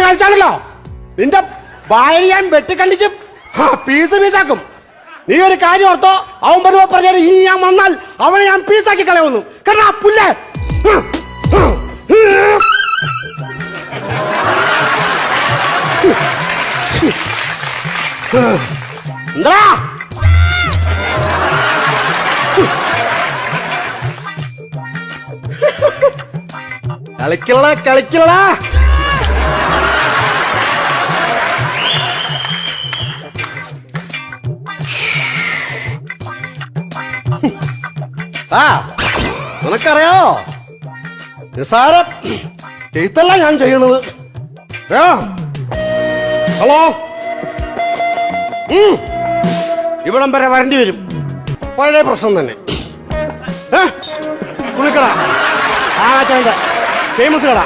കളിച്ചാണല്ലോ നിന്റെ ഭാര്യ ഞാൻ വെട്ടിക്കണ്ടിച്ച് പീസാക്കും. നീ ഒരു കാര്യം ഓർത്തോ, അവൻ വരുമ്പോ പറഞ്ഞാൽ ഈ ഞാൻ വന്നാൽ അവനെ ഞാൻ പീസാക്കി കളയുന്നു കേട്ടാ പുല്ലേ. എന്താ കളിക്കലടാ. നിനക്കറിയോ നിസാരം ചെയ്തല്ല ഞാൻ ചെയ്യണത്. ഹലോ, ഇവിടം വരെ വരേണ്ടി വരും. പഴയ പ്രശ്നം തന്നെ. കുളിക്കട, ആ ചേട്ട ഫേമസ് കട.